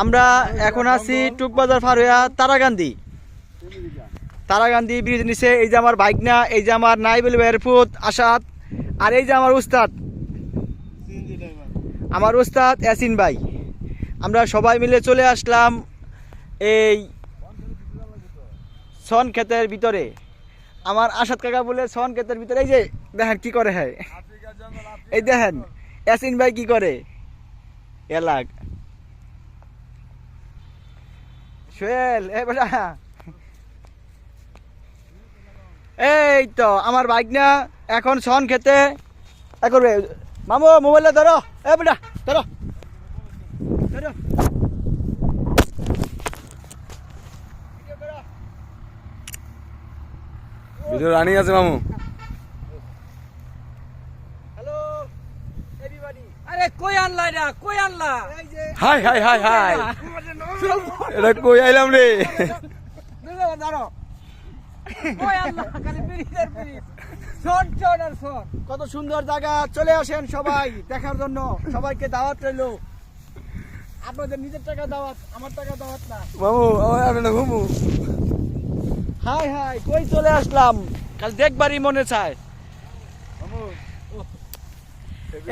আমরা এখন আছি টুকবাজার ফারুয়া তারাকান্দি ব্রিজ নিচে। এই যে আমার বাইক না, এই যে আমার নাইবুল ভাইয়ের পুত আসাদ, আর এই যে আমার উস্তাদ ইয়াসিন ভাই। আমরা সবাই মিলে চলে আসলাম এই সন ক্ষেতের ভিতরে। আমার আসাদ কাকা বলে সন ক্ষেতের ভিতরে। এই যে দেখেন কি করে, হ্যাঁ এই দেখেন ইয়াসিন ভাই কি করে। এলাক সোহেল এ বেটা, এই তো আমার বাইক না এখন সন খেতে করবে। মামু মোবাইলটা ধরো, এ বেটা ধরো ধরো। ভিডিও রানিং আছে মামু। Hello everybody. আরে কই আনলা এটা, কই আনলা? এই যে হাই হাই হাই হাই, এটা কই আইলাম রে। ধরো কই আনলা? খালি ব্রিজের ব্রিজ, শর্ট শর্ট আর শর্ট। কত সুন্দর জায়গা। চলে আসেন সবাই দেখার জন্য। সবাইকে দাওয়াত রইলো। আপনাদের নিজের টাকা দাওয়াত, আমার টাকা দাওয়াত না। মামু আপনার ঘুমু। হাই হাই কই চলে আসলাম, কাল দেখবারই মনে চায়।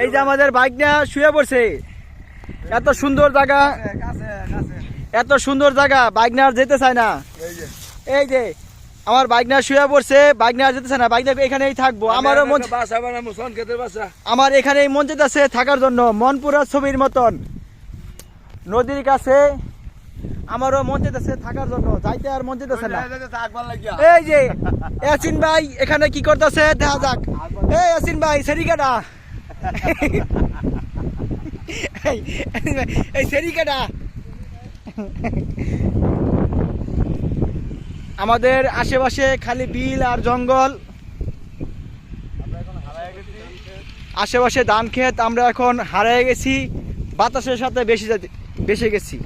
এই যে আমাদের বাইক না শুয়ে পড়ছে। এত সুন্দর জায়গা, এত সুন্দর জায়গা, বাইক না আর যেতে চায় না। এই যে আমার বাইক না শুয়ে পড়ছে, বাইক না আর যেতে চায় না। বাইক না এখানেই থাকবো। আমারও মন, আমার এখানেই মন যেতেছে থাকার জন্য, মনপুরা ছবির মতন নদীর কাছে। আমারও মন যেতেছে থাকার জন্য, যাইতে আর মন যেতেছে না। এই যে ইয়াসিন ভাই এখানে কি করতেছে দেখা যাক। এই ইয়াসিন ভাই সেরিকাটা, এই সেরিকাটা। আমাদের আশেপাশে খালি বিল আর জঙ্গল, আশেপাশে ধান ক্ষেত। আমরা এখন হারিয়ে গেছি, বাতাসের সাথে বেশি গেছি।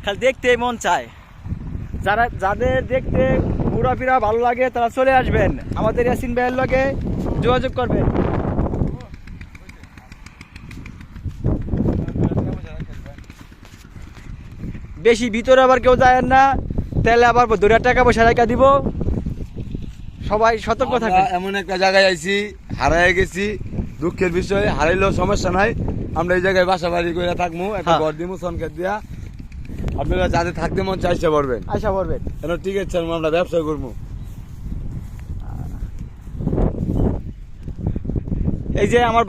খালি দেখতে মন চায়। যাদের দেখতে ঘোরাফেরা ভালো লাগে তারা চলে আসবেন, আমাদের ইয়াসিন ভাইয়ের লগে যোগাযোগ করবেন। বেশি ভিতরে আবার কেউ যায় না, তাহলে আবার দূরের টাকা পয়সা রেখা দিব। সবাই সতর্ক থাকে। এমন একটা জায়গায় আইছি, হারাই গেছি। দুঃখের বিষয়, হারাইলেও সমস্যা নাই। আমরা এই জায়গায় বাসা বাড়ি করে থাকবো, একটা ঘর দিমু সনক্ষেত দিয়া। আপনারা যাদের থাকতে মন চাইছে পারবেন, আশা করবেন। ঠিক আছে, আমরা ব্যবসা করবো। এই যে আমার